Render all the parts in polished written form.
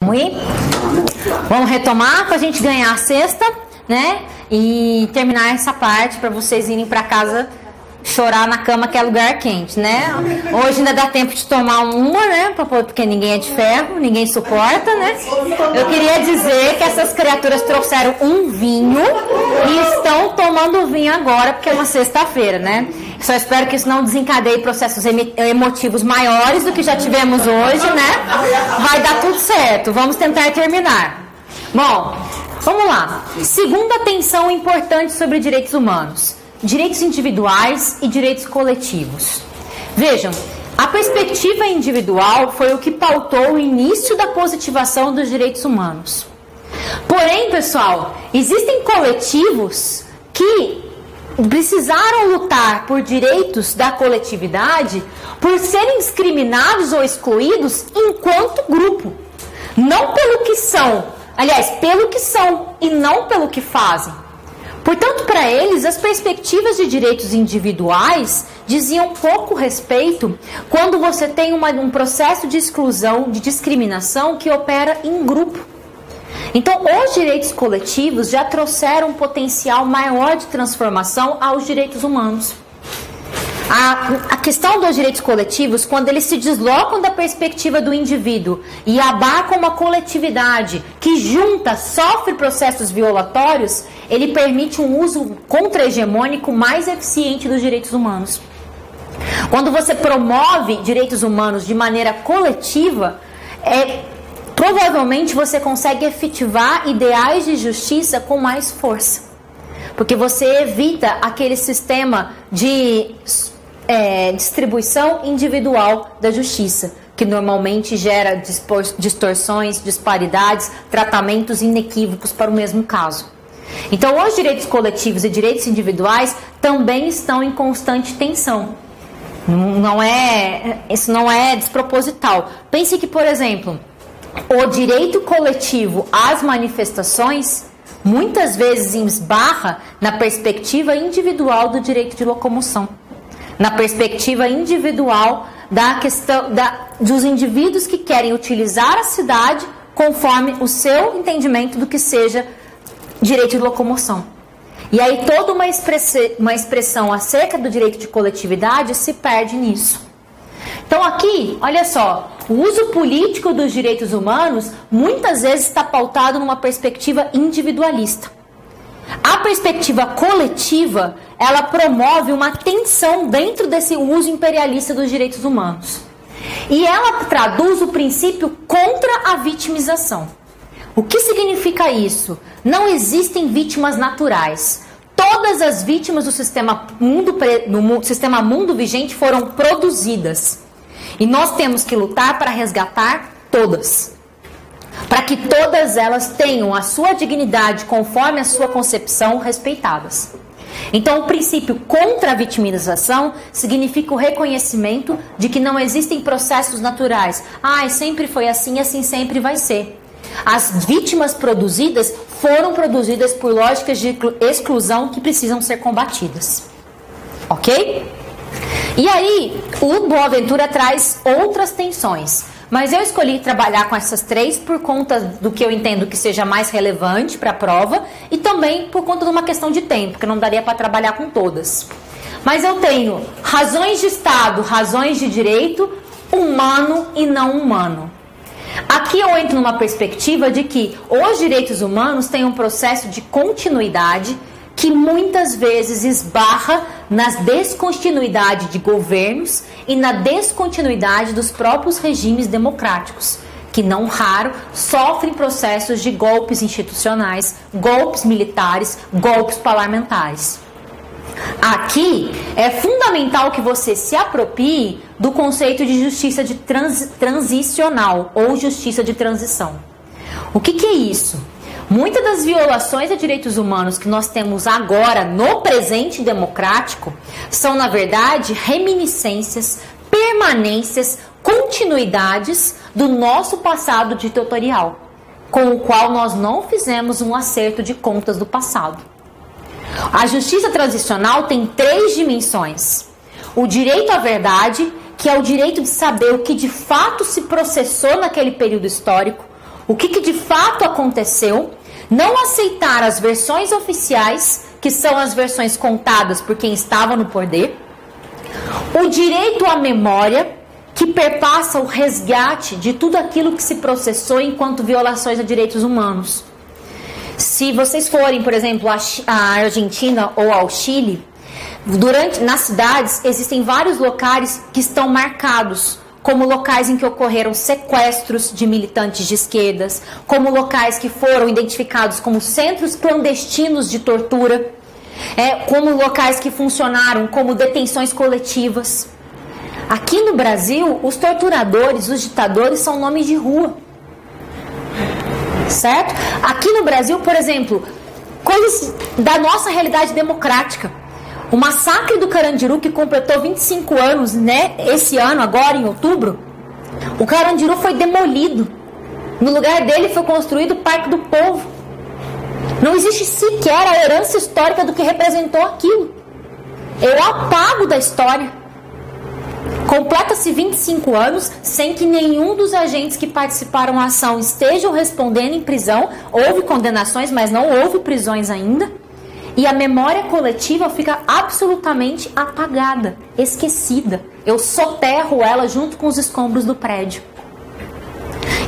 Vamos retomar para a gente ganhar a sexta, né? E terminar essa parte para vocês irem para casa chorar na cama, que é lugar quente, né? Hoje ainda dá tempo de tomar uma, né? Porque ninguém é de ferro, ninguém suporta, né? Eu queria dizer que essas criaturas trouxeram um vinho e estão tomando vinho agora, porque é uma sexta-feira, né? Só espero que isso não desencadeie processos emotivos maiores do que já tivemos hoje, né? Vai dar tudo certo. Vamos tentar terminar. Bom, vamos lá. Segunda tensão importante sobre direitos humanos: direitos individuais e direitos coletivos. Vejam, a perspectiva individual foi o que pautou o início da positivação dos direitos humanos. Porém, pessoal, existem coletivos que precisaram lutar por direitos da coletividade por serem discriminados ou excluídos enquanto grupo. Não pelo que são, aliás, pelo que são e não pelo que fazem. Portanto, para eles, as perspectivas de direitos individuais diziam pouco respeito quando você tem um processo de exclusão, de discriminação que opera em grupo. Então, os direitos coletivos já trouxeram um potencial maior de transformação aos direitos humanos. A questão dos direitos coletivos, quando eles se deslocam da perspectiva do indivíduo e abarcam uma coletividade que junta, sofre processos violatórios, ele permite um uso contra-hegemônico mais eficiente dos direitos humanos. Quando você promove direitos humanos de maneira coletiva, provavelmente você consegue efetivar ideais de justiça com mais força. Porque você evita aquele sistema de distribuição individual da justiça, que normalmente gera distorções, disparidades, tratamentos inequívocos para o mesmo caso. Então, os direitos coletivos e direitos individuais também estão em constante tensão. Isso não é desproposital. Pense que, por exemplo, o direito coletivo às manifestações muitas vezes esbarra na perspectiva individual do direito de locomoção, na perspectiva individual da questão dos indivíduos que querem utilizar a cidade conforme o seu entendimento do que seja direito de locomoção. E aí toda uma expressão acerca do direito de coletividade se perde nisso. Então aqui, olha só, o uso político dos direitos humanos muitas vezes está pautado numa perspectiva individualista. A perspectiva coletiva, ela promove uma tensão dentro desse uso imperialista dos direitos humanos. E ela traduz o princípio contra a vitimização. O que significa isso? Não existem vítimas naturais. Todas as vítimas do sistema mundo vigente foram produzidas. E nós temos que lutar para resgatar todas. Para que todas elas tenham a sua dignidade conforme a sua concepção respeitadas. Então, o princípio contra a vitimização significa o reconhecimento de que não existem processos naturais. Sempre foi assim e assim sempre vai ser. As vítimas produzidas foram produzidas por lógicas de exclusão que precisam ser combatidas. Ok? E aí, o Boaventura traz outras tensões. Mas eu escolhi trabalhar com essas três por conta do que eu entendo que seja mais relevante para a prova e também por conta de uma questão de tempo, que não daria para trabalhar com todas. Mas eu tenho razões de Estado, razões de direito, humano e não humano. Aqui eu entro numa perspectiva de que os direitos humanos têm um processo de continuidade que muitas vezes esbarra nas descontinuidade de governos e na descontinuidade dos próprios regimes democráticos, que não raro sofrem processos de golpes institucionais, golpes militares, golpes parlamentares. Aqui é fundamental que você se aproprie do conceito de justiça de transicional ou justiça de transição. O que é isso? Muitas das violações a direitos humanos que nós temos agora no presente democrático são, na verdade, reminiscências, permanências, continuidades do nosso passado ditatorial, com o qual nós não fizemos um acerto de contas do passado. A justiça transicional tem três dimensões: o direito à verdade, que é o direito de saber o que de fato se processou naquele período histórico, o que de fato aconteceu, não aceitar as versões oficiais, que são as versões contadas por quem estava no poder, o direito à memória, que perpassa o resgate de tudo aquilo que se processou enquanto violações a direitos humanos. Se vocês forem, por exemplo, à Argentina ou ao Chile, nas cidades existem vários locais que estão marcados como locais em que ocorreram sequestros de militantes de esquerdas, como locais que foram identificados como centros clandestinos de tortura, como locais que funcionaram como detenções coletivas. Aqui no Brasil, os torturadores, os ditadores são nomes de rua. Certo? Aqui no Brasil, por exemplo, coisas da nossa realidade democrática. O massacre do Carandiru, que completou 25 anos, né, esse ano, agora em outubro, o Carandiru foi demolido. No lugar dele foi construído o Parque do Povo. Não existe sequer a herança histórica do que representou aquilo. Eu apago da história. Completa-se 25 anos sem que nenhum dos agentes que participaram da ação estejam respondendo em prisão. Houve condenações, mas não houve prisões ainda. E a memória coletiva fica absolutamente apagada, esquecida. Eu soterro ela junto com os escombros do prédio.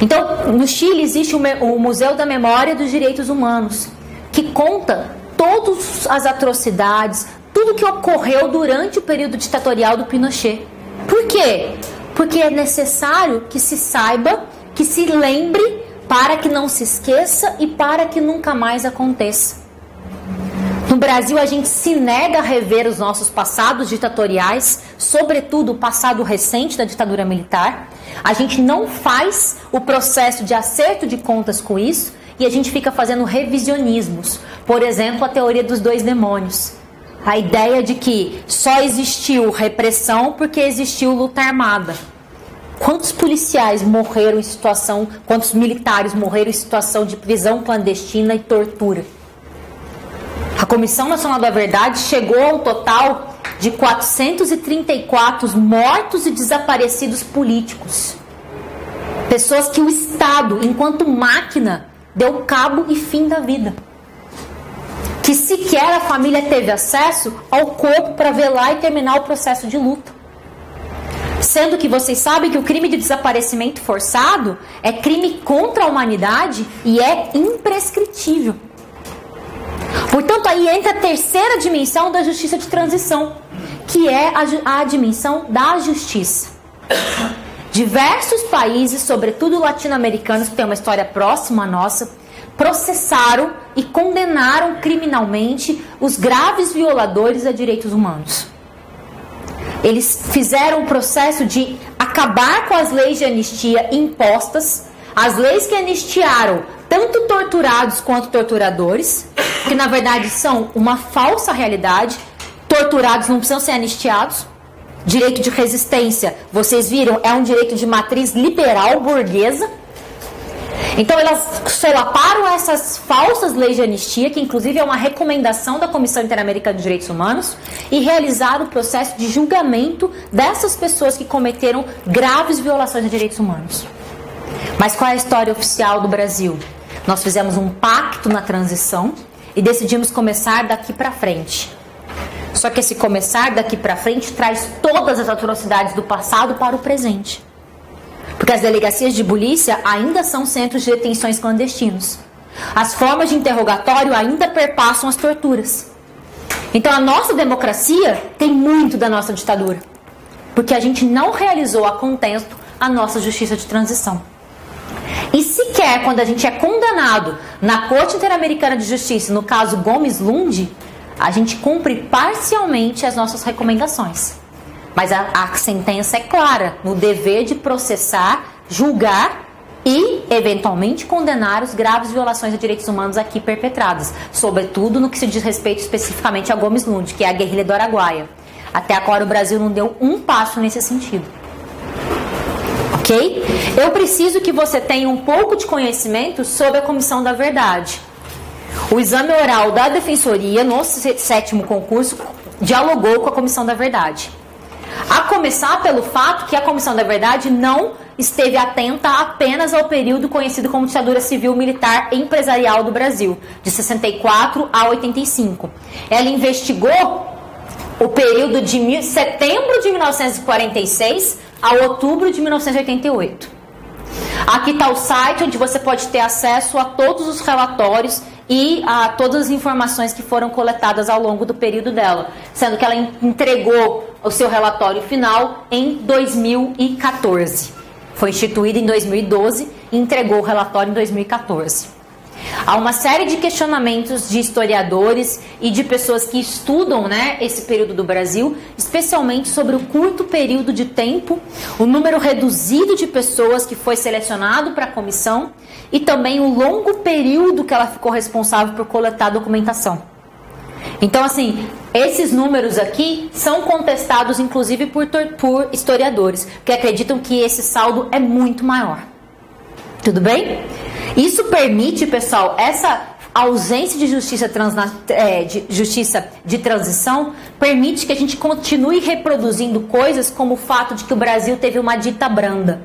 Então, no Chile existe o Museu da Memória dos Direitos Humanos, que conta todas as atrocidades, tudo que ocorreu durante o período ditatorial do Pinochet. Por quê? Porque é necessário que se saiba, que se lembre, para que não se esqueça e para que nunca mais aconteça. No Brasil, a gente se nega a rever os nossos passados ditatoriais, sobretudo o passado recente da ditadura militar. A gente não faz o processo de acerto de contas com isso e a gente fica fazendo revisionismos. Por exemplo, a teoria dos dois demônios. A ideia de que só existiu repressão porque existiu luta armada. Quantos policiais morreram em situação, quantos militares morreram em situação de prisão clandestina e tortura? A Comissão Nacional da Verdade chegou a um total de 434 mortos e desaparecidos políticos. Pessoas que o Estado, enquanto máquina, deu cabo e fim da vida. Que sequer a família teve acesso ao corpo para velar e terminar o processo de luto. Sendo que vocês sabem que o crime de desaparecimento forçado é crime contra a humanidade e é imprescritível. Portanto, aí entra a terceira dimensão da justiça de transição, que é a dimensão da justiça. Diversos países, sobretudo latino-americanos, que têm uma história próxima à nossa, processaram e condenaram criminalmente os graves violadores a direitos humanos. Eles fizeram o processo de acabar com as leis de anistia impostas, as leis que anistiaram tanto torturados quanto torturadores, que na verdade são uma falsa realidade. Torturados não precisam ser anistiados. Direito de resistência, vocês viram, é um direito de matriz liberal burguesa. Então elas solaparam essas falsas leis de anistia, que inclusive é uma recomendação da Comissão Interamericana de Direitos Humanos, e realizaram o processo de julgamento dessas pessoas que cometeram graves violações de direitos humanos. Mas qual é a história oficial do Brasil? Nós fizemos um pacto na transição e decidimos começar daqui para frente. Só que esse começar daqui para frente traz todas as atrocidades do passado para o presente. Porque as delegacias de polícia ainda são centros de detenções clandestinos. As formas de interrogatório ainda perpassam as torturas. Então a nossa democracia tem muito da nossa ditadura. Porque a gente não realizou a contento a nossa justiça de transição. E sequer quando a gente é condenado na Corte Interamericana de Justiça, no caso Gomes Lund, a gente cumpre parcialmente as nossas recomendações. Mas a sentença é clara no dever de processar, julgar e, eventualmente, condenar os graves violações de direitos humanos aqui perpetradas. Sobretudo no que se diz respeito especificamente a Gomes Lund, que é a guerrilha do Araguaia. Até agora o Brasil não deu um passo nesse sentido. Ok? Eu preciso que você tenha um pouco de conhecimento sobre a Comissão da Verdade. O exame oral da Defensoria, no 7º concurso, dialogou com a Comissão da Verdade. A começar pelo fato que a Comissão da Verdade não esteve atenta apenas ao período conhecido como ditadura civil-militar empresarial do Brasil, de 64 a 85. Ela investigou o período de setembro de 1946 a outubro de 1988. Aqui está o site onde você pode ter acesso a todos os relatórios e a todas as informações que foram coletadas ao longo do período dela, sendo que ela entregou o seu relatório final em 2014. Foi instituída em 2012 e entregou o relatório em 2014. Há uma série de questionamentos de historiadores e de pessoas que estudam, né, esse período do Brasil, especialmente sobre o curto período de tempo, o número reduzido de pessoas que foi selecionado para a comissão e também o longo período que ela ficou responsável por coletar a documentação. Então, assim, esses números aqui são contestados, inclusive, por historiadores, que acreditam que esse saldo é muito maior. Tudo bem? Isso permite, pessoal, essa ausência de justiça de transição permite que a gente continue reproduzindo coisas como o fato de que o Brasil teve uma dita branda.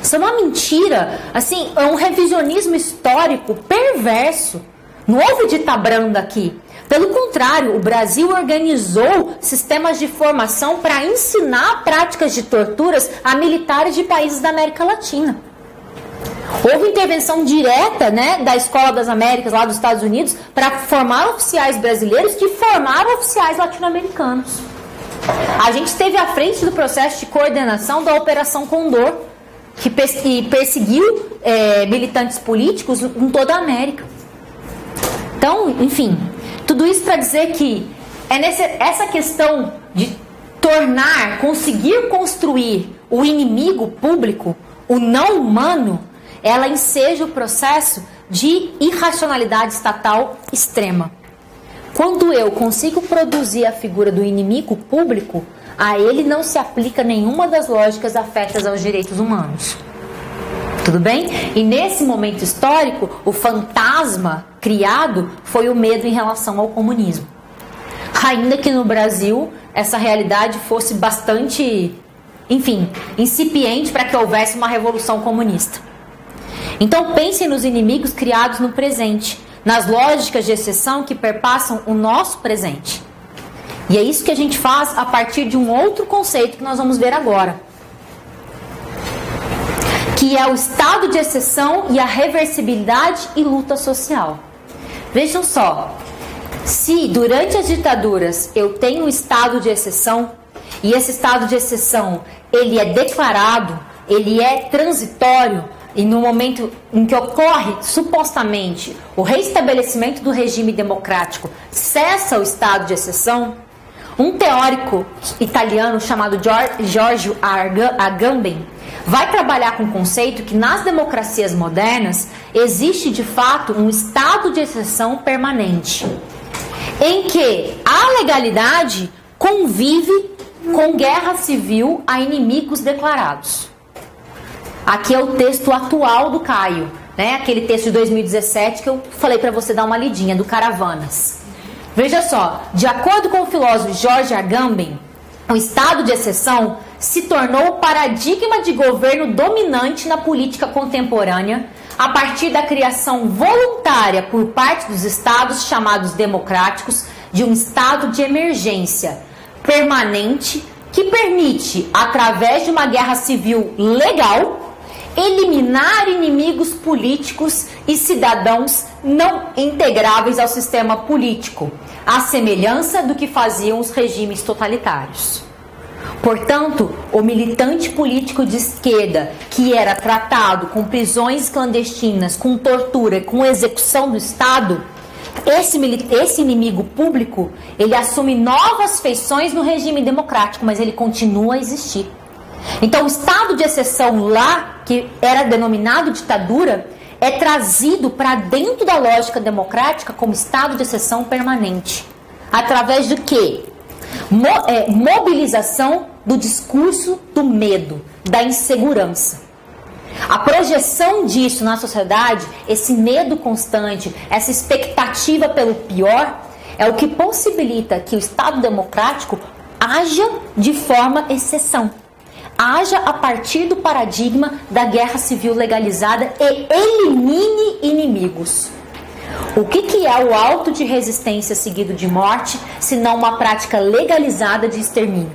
Isso é uma mentira, assim, é um revisionismo histórico perverso. Não houve dita branda aqui. Pelo contrário, o Brasil organizou sistemas de formação para ensinar práticas de torturas a militares de países da América Latina. Houve intervenção direta, né, da Escola das Américas, lá dos Estados Unidos, para formar oficiais brasileiros que formaram oficiais latino-americanos. A gente esteve à frente do processo de coordenação da Operação Condor, que perseguiu militantes políticos em toda a América. Então, enfim, tudo isso para dizer que essa questão de conseguir construir o inimigo público, o não humano, ela enseja o processo de irracionalidade estatal extrema. Quando eu consigo produzir a figura do inimigo público, a ele não se aplica nenhuma das lógicas afetas aos direitos humanos. Tudo bem? E nesse momento histórico, o fantasma criado foi o medo em relação ao comunismo. Ainda que no Brasil essa realidade fosse bastante, enfim, incipiente para que houvesse uma revolução comunista. Então pensem nos inimigos criados no presente, nas lógicas de exceção que perpassam o nosso presente. E é isso que a gente faz a partir de um outro conceito que nós vamos ver agora, que é o estado de exceção e a reversibilidade e luta social. Vejam só, se durante as ditaduras eu tenho um estado de exceção, e esse estado de exceção ele é declarado, ele é transitório, e no momento em que ocorre, supostamente, o restabelecimento do regime democrático, cessa o estado de exceção, um teórico italiano chamado Giorgio Agamben vai trabalhar com o conceito que nas democracias modernas existe de fato um estado de exceção permanente, em que a legalidade convive com guerra civil a inimigos declarados. Aqui é o texto atual do Caio, né? Aquele texto de 2017 que eu falei para você dar uma lidinha, do Caravanas. Veja só, de acordo com o filósofo George Agamben, o estado de exceção se tornou o paradigma de governo dominante na política contemporânea a partir da criação voluntária por parte dos estados chamados democráticos de um estado de emergência permanente que permite, através de uma guerra civil legal, eliminar inimigos políticos e cidadãos não integráveis ao sistema político, à semelhança do que faziam os regimes totalitários. Portanto, o militante político de esquerda, que era tratado com prisões clandestinas, com tortura, com execução do Estado, esse inimigo público, ele assume novas feições no regime democrático, mas ele continua a existir. Então, o estado de exceção lá, que era denominado ditadura, é trazido para dentro da lógica democrática como estado de exceção permanente. Através do quê? Mobilização do discurso do medo, da insegurança. A projeção disso na sociedade, esse medo constante, essa expectativa pelo pior, é o que possibilita que o Estado democrático haja de forma exceção. haja a partir do paradigma da guerra civil legalizada e elimine inimigos. O que é o auto de resistência seguido de morte, se não uma prática legalizada de extermínio?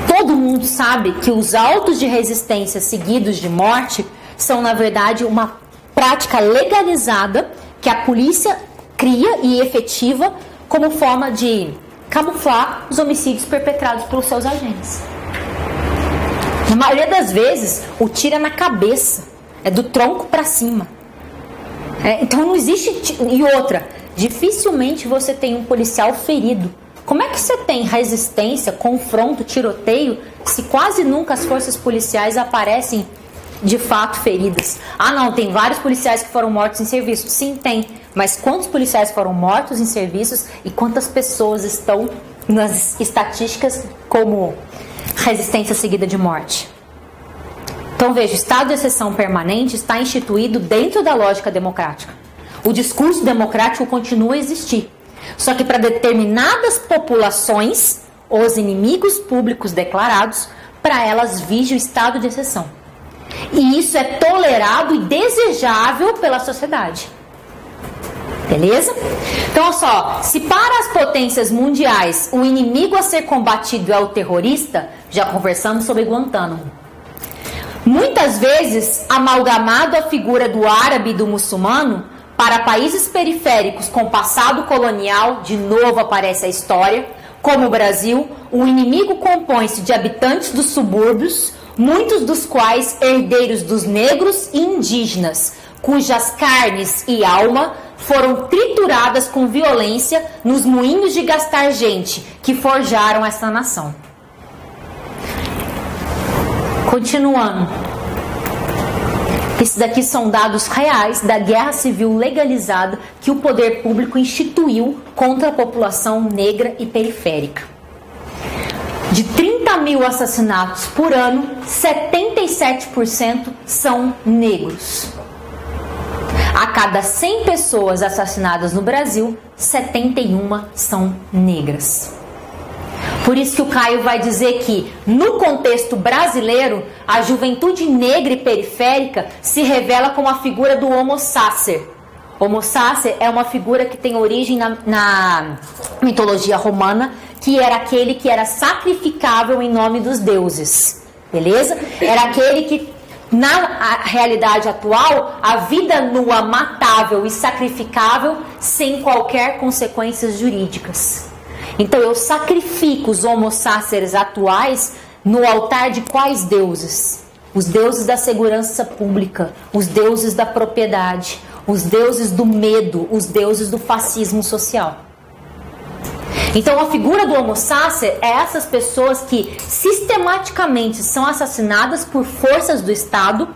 Todo mundo sabe que os autos de resistência seguidos de morte são, na verdade, uma prática legalizada que a polícia cria e efetiva como forma de camuflar os homicídios perpetrados pelos seus agentes. Na maioria das vezes, o tiro é na cabeça, é do tronco para cima. Então não existe... E outra, dificilmente você tem um policial ferido. Como é que você tem resistência, confronto, tiroteio, se quase nunca as forças policiais aparecem de fato feridas? Ah não, tem vários policiais que foram mortos em serviço. Sim, tem. Mas quantos policiais foram mortos em serviços e quantas pessoas estão nas estatísticas como resistência seguida de morte? Então veja, o estado de exceção permanente está instituído dentro da lógica democrática. O discurso democrático continua a existir. Só que para determinadas populações, os inimigos públicos declarados, para elas vige o estado de exceção. E isso é tolerado e desejável pela sociedade. Beleza? Então, olha só, se para as potências mundiais o inimigo a ser combatido é o terrorista, já conversamos sobre Guantánamo. Muitas vezes, amalgamado a figura do árabe e do muçulmano, para países periféricos com passado colonial, de novo aparece a história, como o Brasil, o inimigo compõe-se de habitantes dos subúrbios, muitos dos quais herdeiros dos negros e indígenas, cujas carnes e alma foram trituradas com violência nos moinhos de gastar gente que forjaram essa nação. Continuando. Esses daqui são dados reais da guerra civil legalizada que o poder público instituiu contra a população negra e periférica. De 30 mil assassinatos por ano, 77% são negros. A cada 100 pessoas assassinadas no Brasil, 71 são negras. Por isso que o Caio vai dizer que, no contexto brasileiro, a juventude negra e periférica se revela como a figura do homo sacer. Homo sacer é uma figura que tem origem na mitologia romana, que era aquele que era sacrificável em nome dos deuses. Beleza? Era aquele que, na realidade atual, a vida nua, matável e sacrificável sem qualquer consequências jurídicas. Então eu sacrifico os homo saceres atuais no altar de quais deuses? Os deuses da segurança pública, os deuses da propriedade, os deuses do medo, os deuses do fascismo social. Então a figura do homo sacer é essas pessoas que sistematicamente são assassinadas por forças do Estado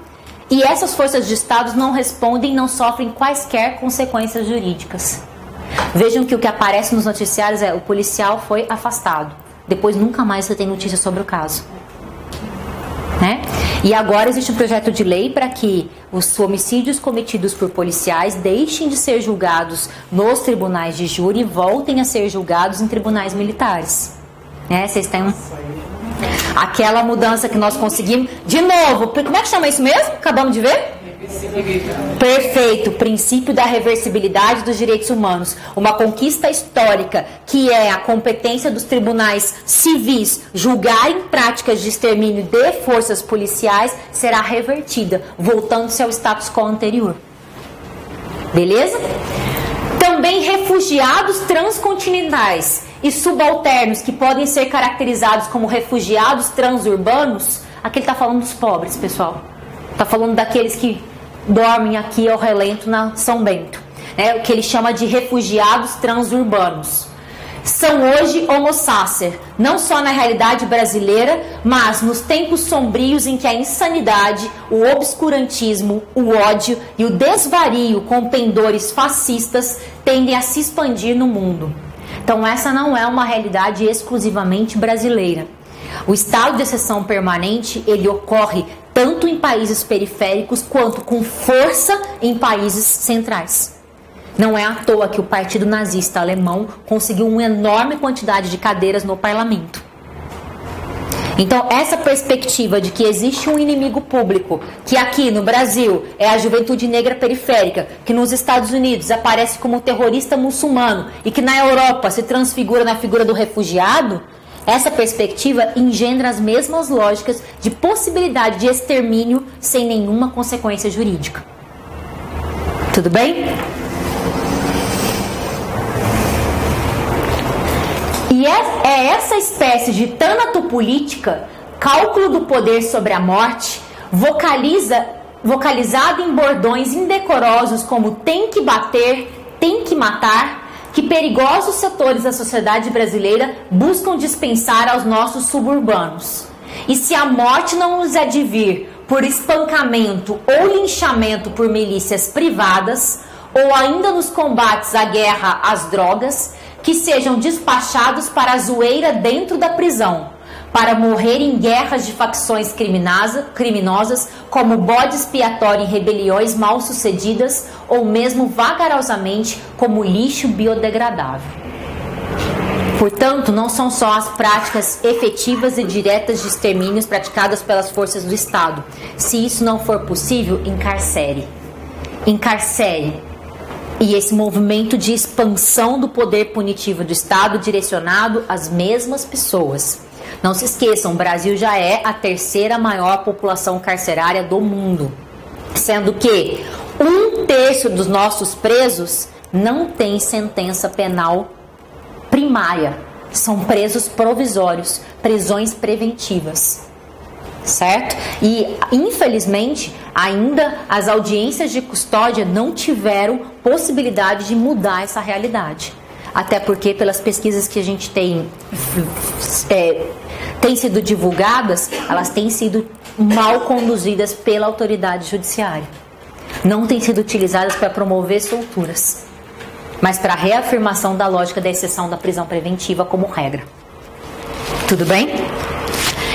e essas forças de Estado não respondem, não sofrem quaisquer consequências jurídicas. Vejam que o que aparece nos noticiários é: o policial foi afastado. Depois nunca mais você tem notícia sobre o caso. Né? E agora existe um projeto de lei para que os homicídios cometidos por policiais deixem de ser julgados nos tribunais de júri e voltem a ser julgados em tribunais militares. Né? Vocês têm aquela mudança que nós conseguimos. De novo, como é que chama isso mesmo? Acabamos de ver? Perfeito, princípio da reversibilidade dos direitos humanos. Uma conquista histórica que é a competência dos tribunais civis julgarem práticas de extermínio de forças policiais será revertida, voltando-se ao status quo anterior. Beleza? Também refugiados transcontinentais e subalternos que podem ser caracterizados como refugiados transurbanos. Aqui ele está falando dos pobres, pessoal. Está falando daqueles que dormem aqui ao relento na São Bento, o que ele chama de refugiados transurbanos. São hoje homo sacer, não só na realidade brasileira, mas nos tempos sombrios em que a insanidade, o obscurantismo, o ódio e o desvario com pendores fascistas tendem a se expandir no mundo. Então essa não é uma realidade exclusivamente brasileira. O estado de exceção permanente, ele ocorre tanto em países periféricos quanto com força em países centrais. Não é à toa que o Partido Nazista Alemão conseguiu uma enorme quantidade de cadeiras no parlamento. Então, essa perspectiva de que existe um inimigo público, que aqui no Brasil é a juventude negra periférica, que nos Estados Unidos aparece como terrorista muçulmano e que na Europa se transfigura na figura do refugiado, essa perspectiva engendra as mesmas lógicas de possibilidade de extermínio sem nenhuma consequência jurídica. Tudo bem? E é essa espécie de tanatopolítica, cálculo do poder sobre a morte, vocalizada em bordões indecorosos como tem que bater, tem que matar, que perigosos setores da sociedade brasileira buscam dispensar aos nossos suburbanos. E se a morte não nos advir por espancamento ou linchamento por milícias privadas, ou ainda nos combates à guerra às drogas, que sejam despachados para a zoeira dentro da prisão, para morrer em guerras de facções criminosas, como bode expiatório em rebeliões mal sucedidas, ou mesmo vagarosamente como lixo biodegradável. Portanto, não são só as práticas efetivas e diretas de extermínios praticadas pelas forças do Estado. Se isso não for possível, encarcere. Encarcere. E esse movimento de expansão do poder punitivo do Estado direcionado às mesmas pessoas. Não se esqueçam, o Brasil já é a terceira maior população carcerária do mundo. Sendo que 1/3 dos nossos presos não tem sentença penal primária. São presos provisórios, prisões preventivas. Certo? E, infelizmente, ainda as audiências de custódia não tiveram possibilidade de mudar essa realidade. Até porque, pelas pesquisas que a gente tem sido divulgadas, elas têm sido mal conduzidas pela autoridade judiciária. Não têm sido utilizadas para promover solturas, mas para a reafirmação da lógica da exceção da prisão preventiva como regra. Tudo bem?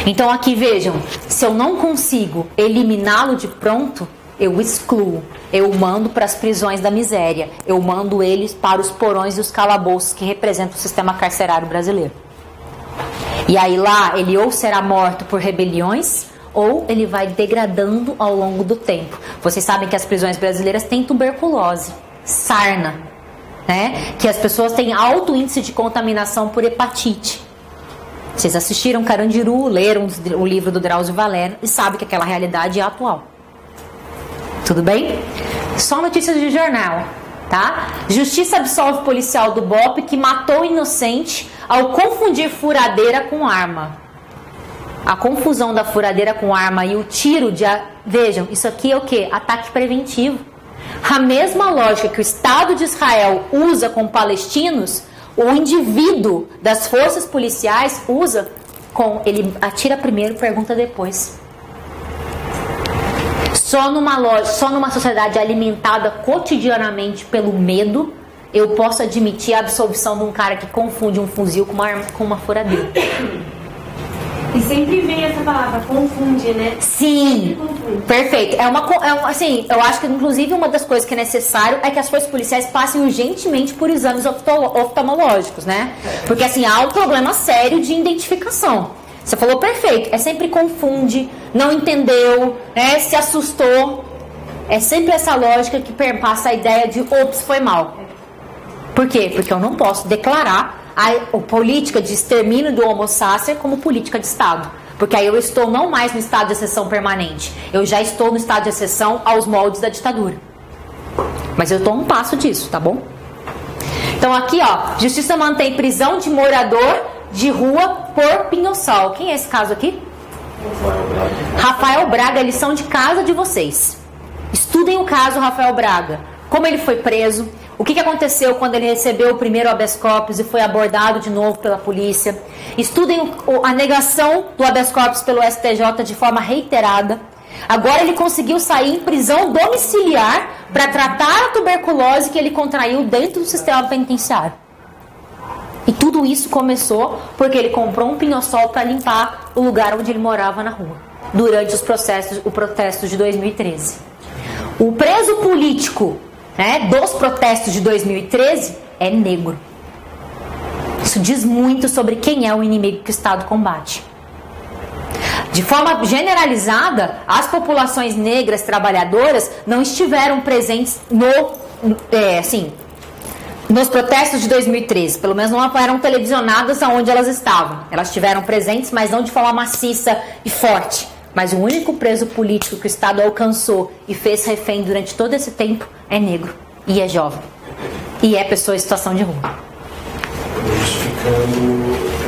Então aqui vejam, se eu não consigo eliminá-lo de pronto, eu excluo, eu mando para as prisões da miséria, eu mando eles para os porões e os calabouços que representam o sistema carcerário brasileiro. E aí lá ele ou será morto por rebeliões, ou ele vai degradando ao longo do tempo. Vocês sabem que as prisões brasileiras têm tuberculose, sarna, né? Que as pessoas têm alto índice de contaminação por hepatite. Vocês assistiram Carandiru, leram o livro do Drauzio Varela e sabem que aquela realidade é atual. Tudo bem? Só notícias de jornal, tá? Justiça absolve policial do BOPE que matou inocente ao confundir furadeira com arma. A confusão da furadeira com arma e o tiro de... Vejam, isso aqui é o quê? Ataque preventivo. A mesma lógica que o Estado de Israel usa com palestinos, o indivíduo das forças policiais usa com... Ele atira primeiro, pergunta depois. Só numa sociedade alimentada cotidianamente pelo medo, eu posso admitir a absolvição de um cara que confunde um fuzil com uma furadeira. E sempre vem essa palavra, confunde, né? Sim, perfeito. Assim, eu acho que inclusive uma das coisas que é necessário é que as forças policiais passem urgentemente por exames oftalmológicos, né? Porque assim, há um problema sério de identificação. Você falou perfeito, é sempre confunde, não entendeu, né? Se assustou. É sempre essa lógica que perpassa a ideia de ops, foi mal. Por quê? Porque eu não posso declarar a política de extermínio do Homo sacer como política de Estado. Porque aí eu estou não mais no estado de exceção permanente. Eu já estou no estado de exceção aos moldes da ditadura. Mas eu estou um passo disso, tá bom? Então aqui, ó, Justiça mantém prisão de morador de rua por pinho-sol. Quem é esse caso aqui? Rafael Braga, lição de casa de vocês. Estudem o caso Rafael Braga. Como ele foi preso, o que aconteceu quando ele recebeu o primeiro habeas corpus e foi abordado de novo pela polícia. Estudem a negação do habeas corpus pelo STJ de forma reiterada. Agora ele conseguiu sair em prisão domiciliar para tratar a tuberculose que ele contraiu dentro do sistema penitenciário. E tudo isso começou porque ele comprou um pinho-sol para limpar o lugar onde ele morava na rua, durante o protesto de 2013. O preso político, né, dos protestos de 2013 é negro. Isso diz muito sobre quem é o inimigo que o Estado combate. De forma generalizada, as populações negras trabalhadoras não estiveram presentes nos protestos de 2013. Pelo menos não eram televisionadas aonde elas estavam. Elas estiveram presentes, mas não de forma maciça e forte. Mas o único preso político que o Estado alcançou e fez refém durante todo esse tempo é negro. E é jovem. E é pessoa em situação de rua. Justificando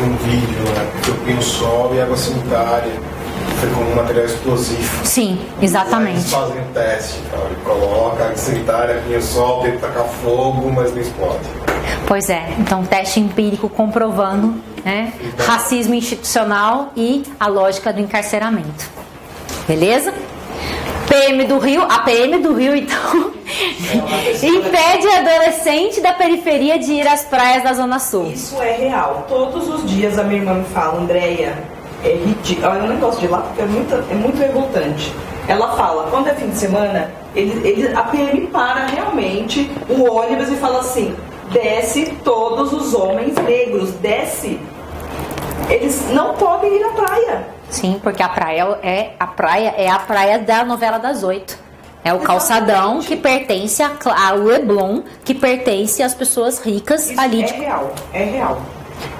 um vídeo, né? Que o pinho-sol e água sanitária foi como um material explosivo. Sim, exatamente. Eles fazem um teste, ele coloca água sanitária, pinho-sol, tenta tacar fogo, mas não explode. Pois é, então teste empírico comprovando, né, racismo institucional e a lógica do encarceramento. Beleza? PM do Rio, a PM do Rio, então, impede a adolescente da periferia de ir às praias da Zona Sul. Isso é real. Todos os dias a minha irmã me fala, Andréia, é ridículo. Eu não gosto de ir lá porque é muito revoltante. Ela fala, quando é fim de semana, a PM para realmente o ônibus e fala assim, desce todos os homens negros, desce. Eles não podem ir à praia. Sim, porque a praia é a praia da novela das 8. É o calçadão que pertence ao Leblon, que pertence às pessoas ricas. Isso ali. É real, é real.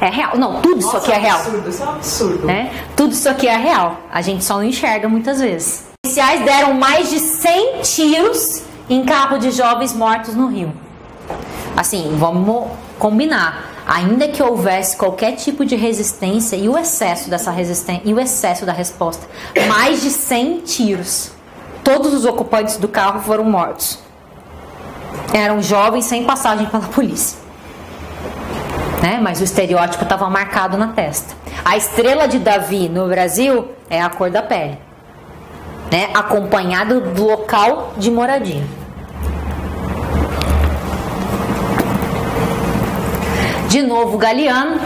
É real. Não, tudo isso aqui é real. Isso é um absurdo. Né? Tudo isso aqui é real. A gente só não enxerga muitas vezes. Os policiais deram mais de 100 tiros em carro de jovens mortos no Rio. Assim, vamos combinar. Ainda que houvesse qualquer tipo de resistência e o excesso dessa resistência e o excesso da resposta, mais de 100 tiros. Todos os ocupantes do carro foram mortos. Eram jovens sem passagem pela polícia. Né? Mas o estereótipo estava marcado na testa. A estrela de Davi no Brasil é a cor da pele, né? Acompanhado do local de moradia. De novo, Galeano,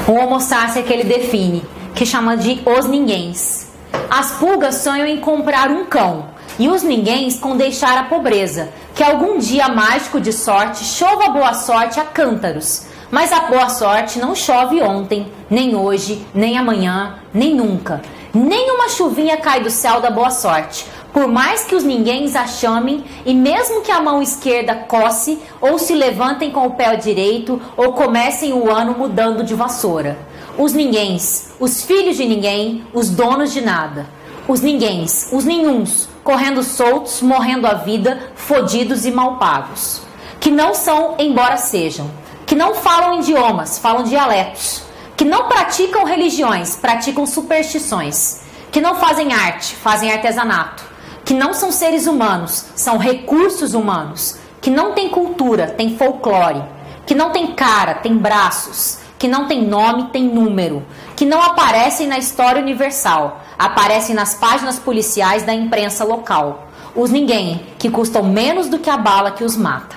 o homo sapiens que ele define, que chama de os ninguéms. As pulgas sonham em comprar um cão, e os ninguéms com deixar a pobreza, que algum dia mágico de sorte chova boa sorte a cântaros. Mas a boa sorte não chove ontem, nem hoje, nem amanhã, nem nunca. Nem uma chuvinha cai do céu da boa sorte, por mais que os ninguéms a chamem, e mesmo que a mão esquerda coce, ou se levantem com o pé direito, ou comecem o ano mudando de vassoura. Os ninguéms, os filhos de ninguém, os donos de nada. Os ninguéms, os nenhuns, correndo soltos, morrendo a vida, fodidos e mal pagos. Que não são, embora sejam. Que não falam idiomas, falam dialetos. Que não praticam religiões, praticam superstições. Que não fazem arte, fazem artesanato. Que não são seres humanos, são recursos humanos. Que não tem cultura, tem folclore. Que não tem cara, tem braços. Que não tem nome, tem número. Que não aparecem na história universal, aparecem nas páginas policiais da imprensa local. Os ninguém, que custam menos do que a bala que os mata.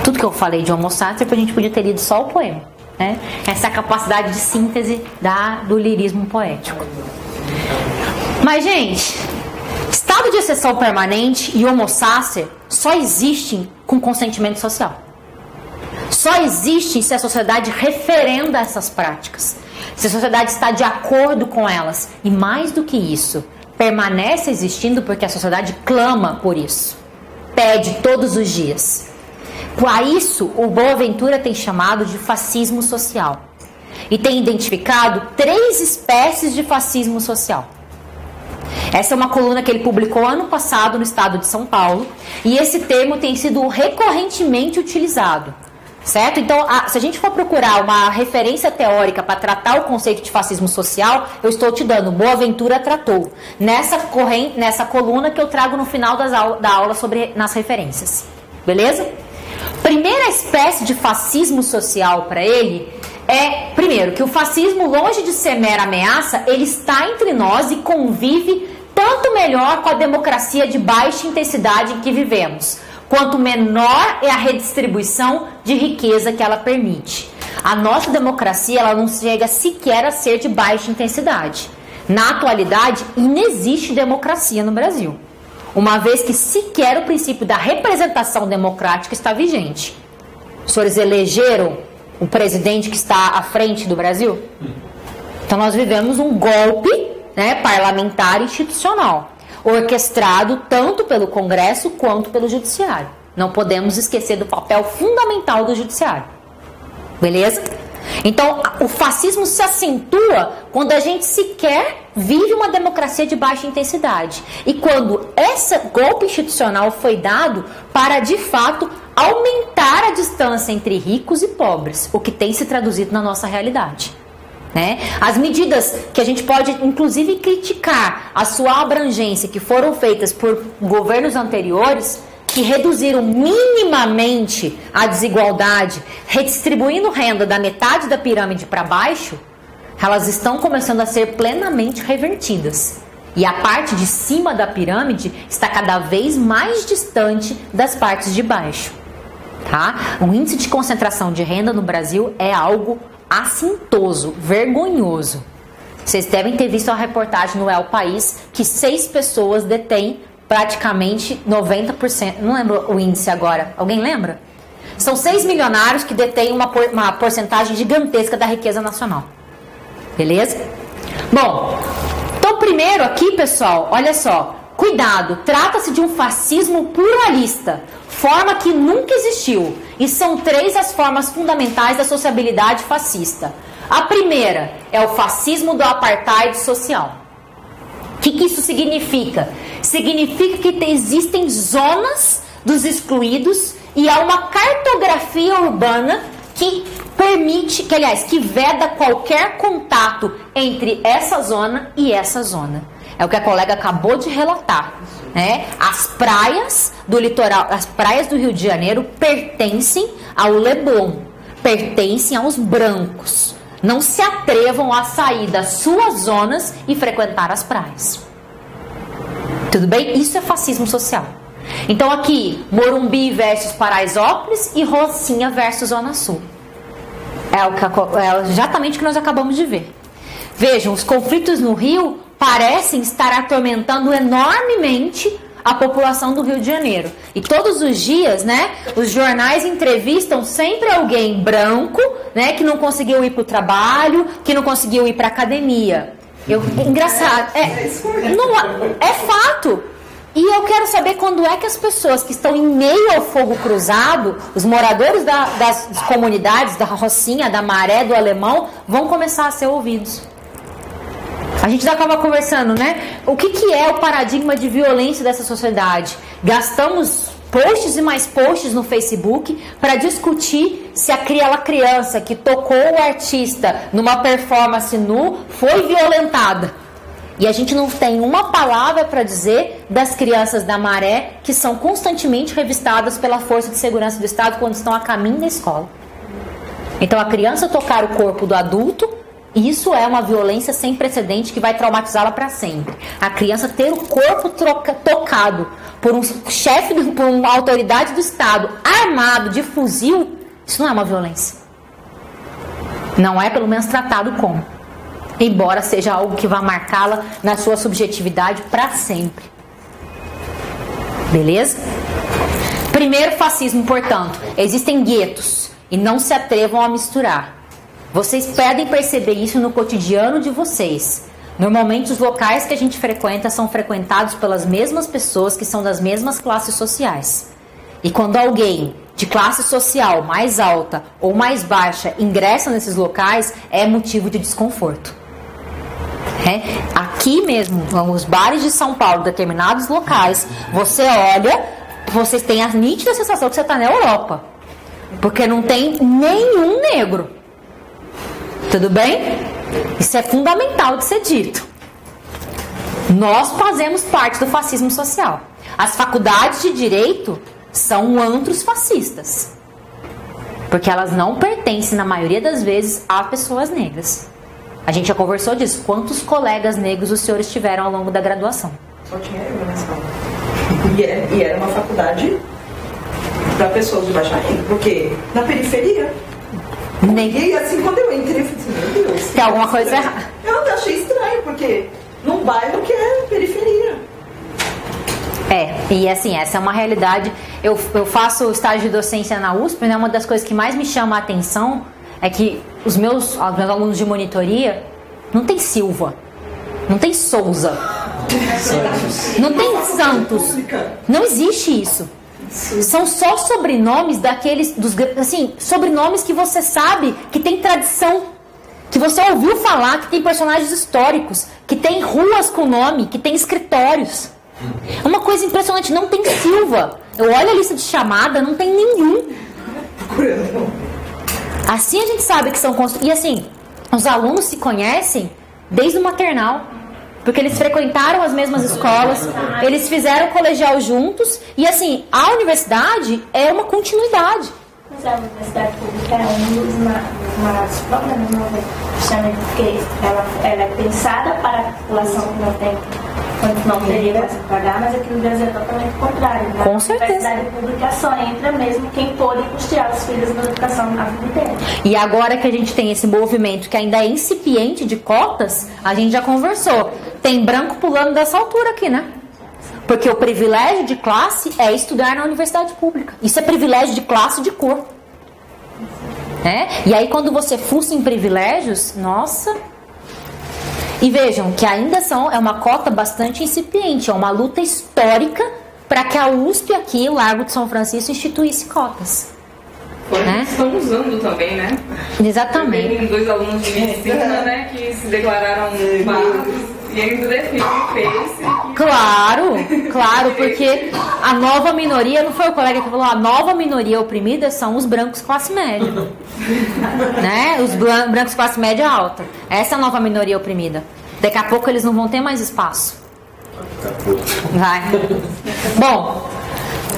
Tudo que eu falei de homo sapiens, a gente podia ter lido só o poema, né? Essa capacidade de síntese do lirismo poético. Mas, gente, estado de exceção permanente e homo sapiens só existem com consentimento social. Só existem se a sociedade referenda essas práticas, se a sociedade está de acordo com elas. E mais do que isso, permanece existindo porque a sociedade clama por isso, pede todos os dias. Por isso, o Boaventura tem chamado de fascismo social. E tem identificado 3 espécies de fascismo social. Essa é uma coluna que ele publicou ano passado no estado de São Paulo. E esse termo tem sido recorrentemente utilizado. Certo? Então, se a gente for procurar uma referência teórica para tratar o conceito de fascismo social, eu estou te dando, Boaventura tratou. Nessa coluna que eu trago no final da aula nas referências. Beleza? Primeira espécie de fascismo social para ele é, primeiro, que o fascismo, longe de ser mera ameaça, ele está entre nós e convive tanto melhor com a democracia de baixa intensidade em que vivemos, quanto menor é a redistribuição de riqueza que ela permite. A nossa democracia, ela não chega sequer a ser de baixa intensidade. Na atualidade, inexiste democracia no Brasil, uma vez que sequer o princípio da representação democrática está vigente. Os senhores elegeram o presidente que está à frente do Brasil? Então nós vivemos um golpe, né, parlamentar institucional, orquestrado tanto pelo Congresso quanto pelo Judiciário. Não podemos esquecer do papel fundamental do Judiciário. Beleza? Então, o fascismo se acentua quando a gente sequer vive uma democracia de baixa intensidade. E quando esse golpe institucional foi dado para, de fato, aumentar a distância entre ricos e pobres, o que tem se traduzido na nossa realidade. Né? As medidas que a gente pode, inclusive, criticar a sua abrangência, que foram feitas por governos anteriores, que reduziram minimamente a desigualdade, redistribuindo renda da metade da pirâmide para baixo, elas estão começando a ser plenamente revertidas. E a parte de cima da pirâmide está cada vez mais distante das partes de baixo. Tá? O índice de concentração de renda no Brasil é algo assintoso, vergonhoso. Vocês devem ter visto a reportagem no El País que 6 pessoas detêm praticamente 90%, não lembro o índice agora, alguém lembra? São 6 milionários que detêm uma porcentagem gigantesca da riqueza nacional. Beleza? Bom, então primeiro aqui, pessoal, olha só, cuidado, trata-se de um fascismo pluralista, forma que nunca existiu, e são 3 as formas fundamentais da sociabilidade fascista. A primeira é o fascismo do apartheid social. O que isso significa? Significa que existem zonas dos excluídos e há uma cartografia urbana que permite, que veda qualquer contato entre essa zona e essa zona. É o que a colega acabou de relatar, né? As praias do litoral, as praias do Rio de Janeiro pertencem ao Leblon, pertencem aos brancos. Não se atrevam a sair das suas zonas e frequentar as praias. Tudo bem? Isso é fascismo social. Então aqui, Morumbi versus Paraisópolis e Rocinha versus Zona Sul. É exatamente o que nós acabamos de ver. Vejam, os conflitos no Rio parecem estar atormentando enormemente a população do Rio de Janeiro. E todos os dias, né, os jornais entrevistam sempre alguém branco, né, que não conseguiu ir para o trabalho, que não conseguiu ir para a academia. Engraçado, é fato. E eu quero saber quando é que as pessoas que estão em meio ao fogo cruzado, os moradores das comunidades, da Rocinha, da Maré, do Alemão, vão começar a ser ouvidos. A gente já estava conversando, né? O que é o paradigma de violência dessa sociedade? Gastamos posts e mais posts no Facebook para discutir se aquela criança que tocou o artista numa performance nu foi violentada. E a gente não tem uma palavra para dizer das crianças da Maré que são constantemente revistadas pela Força de Segurança do Estado quando estão a caminho da escola. Então a criança tocar o corpo do adulto, isso é uma violência sem precedente que vai traumatizá-la para sempre. A criança ter o corpo tocado por um chefe, por uma autoridade do Estado armado de fuzil, isso não é uma violência. Não é pelo menos tratado como. Embora seja algo que vá marcá-la na sua subjetividade para sempre. Beleza? Primeiro fascismo, portanto, existem guetos e não se atrevam a misturar. Vocês podem perceber isso no cotidiano de vocês. Normalmente os locais que a gente frequenta são frequentados pelas mesmas pessoas que são das mesmas classes sociais. E quando alguém de classe social mais alta ou mais baixa ingressa nesses locais, é motivo de desconforto. Aqui mesmo, nos bares de São Paulo, determinados locais, você olha, vocês têm a nítida sensação que você está na Europa. Porque não tem nenhum negro. Tudo bem? Isso é fundamental de ser dito. Nós fazemos parte do fascismo social. As faculdades de direito são antros fascistas. Porque elas não pertencem, na maioria das vezes, a pessoas negras. A gente já conversou disso. Quantos colegas negros os senhores tiveram ao longo da graduação? Só tinha eu na escola. E era uma faculdade para pessoas de baixa renda. Porque na periferia. E assim, quando eu entrei, eu falei assim, meu Deus. Tem alguma coisa errada. Eu achei estranho, porque num bairro que é periferia. E assim, essa é uma realidade. Eu faço estágio de docência na USP, né? Uma das coisas que mais me chama a atenção é que os meus alunos de monitoria não tem Silva, não tem Souza, não tem Santos, não existe isso. São só sobrenomes daqueles, assim, sobrenomes que você sabe que tem tradição, que você ouviu falar, que tem personagens históricos, que tem ruas com nome, que tem escritórios. É uma coisa impressionante, não tem Silva. Eu olho a lista de chamada, não tem nenhum. Assim a gente sabe que são construídos. E assim, os alunos se conhecem desde o maternal, porque eles frequentaram as mesmas escolas, eles fizeram colegial juntos, e assim, a universidade é uma continuidade. Mas a universidade pública é um dos maiores problemas, justamente porque ela é pensada para a população que não tem, não teria para pagar, mas aqui no Brasil é totalmente o contrário. Né? Com certeza. A universidade pública só entra mesmo quem pode custear os filhos na educação a vida inteira. E agora que a gente tem esse movimento que ainda é incipiente de cotas, a gente já conversou. Tem branco pulando dessa altura aqui, né? Porque o privilégio de classe é estudar na universidade pública. Isso é privilégio de classe de cor. E aí quando você fuça em privilégios, nossa... E vejam que ainda é uma cota bastante incipiente, é uma luta histórica para que a USP aqui, Largo de São Francisco, instituísse cotas. Estão usando também, né? Exatamente. Tem 2 alunos de medicina, né, que se declararam magos e ainda definem o Face. Claro, porque a nova minoria, não foi o colega que falou, a nova minoria oprimida são os brancos classe média. Né? Os brancos classe média alta. Essa é a nova minoria oprimida. Daqui a pouco eles não vão ter mais espaço. Vai. Bom,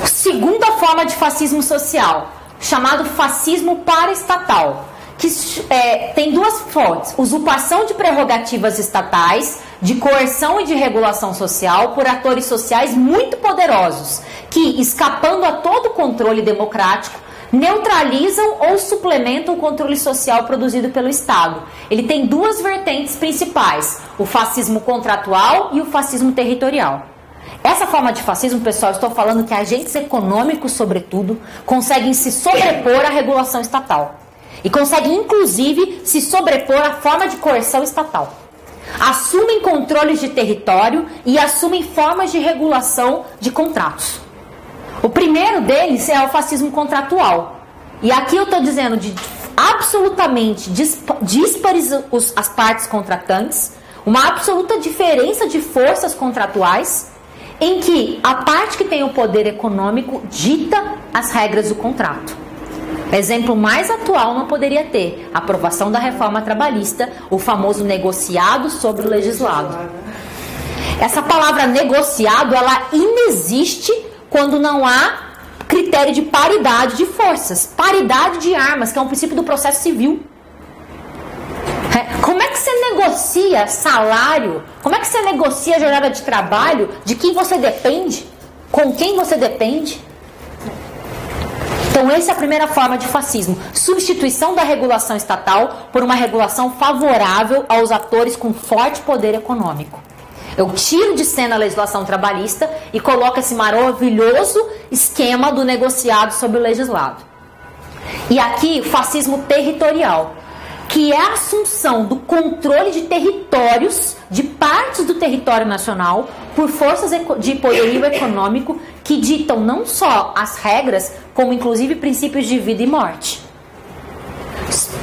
segunda forma de fascismo social, chamado fascismo paraestatal, que tem 2 fontes: usurpação de prerrogativas estatais, de coerção e de regulação social por atores sociais muito poderosos, que, escapando a todo controle democrático, neutralizam ou suplementam o controle social produzido pelo Estado. Ele tem 2 vertentes principais: o fascismo contratual e o fascismo territorial. Essa forma de fascismo, pessoal, estou falando que agentes econômicos, sobretudo, conseguem se sobrepor à regulação estatal. E conseguem, inclusive, se sobrepor à forma de coerção estatal. Assumem controles de território e assumem formas de regulação de contratos. O primeiro deles é o fascismo contratual. E aqui eu estou dizendo de absolutamente díspares as partes contratantes, uma absoluta diferença de forças contratuais, em que a parte que tem o poder econômico dita as regras do contrato. Exemplo mais atual não poderia ter: a aprovação da reforma trabalhista, o famoso negociado sobre o legislado. Essa palavra negociado, ela inexiste quando não há critério de paridade de forças, paridade de armas, que é um princípio do processo civil. Como é que você negocia salário? Como é que você negocia jornada de trabalho? De quem você depende? Com quem você depende? Então essa é a primeira forma de fascismo: substituição da regulação estatal por uma regulação favorável aos atores com forte poder econômico. Eu tiro de cena a legislação trabalhista e coloco esse maravilhoso esquema do negociado sobre o legislado. E aqui, fascismo territorial, que é a assunção do controle de territórios, de partes do território nacional, por forças de poderio econômico que ditam não só as regras, como inclusive princípios de vida e morte.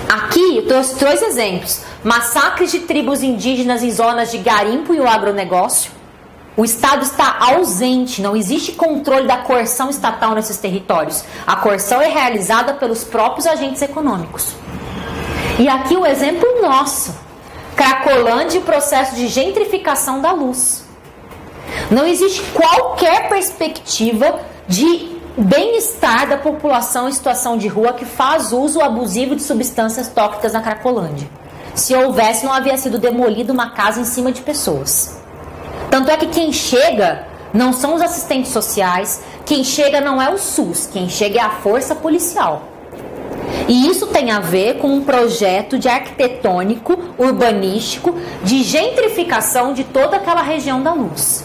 Aqui eu trouxe 2 exemplos: massacres de tribos indígenas em zonas de garimpo e o agronegócio. O Estado está ausente, não existe controle da coerção estatal nesses territórios. A coerção é realizada pelos próprios agentes econômicos. E aqui o exemplo nosso: Cracolândia e o processo de gentrificação da luz. Não existe qualquer perspectiva de bem-estar da população em situação de rua que faz uso abusivo de substâncias tóxicas na Cracolândia. Se houvesse, não havia sido demolida uma casa em cima de pessoas. Tanto é que quem chega não são os assistentes sociais, quem chega não é o SUS, quem chega é a força policial. E isso tem a ver com um projeto de arquitetônico, urbanístico, de gentrificação de toda aquela região da luz.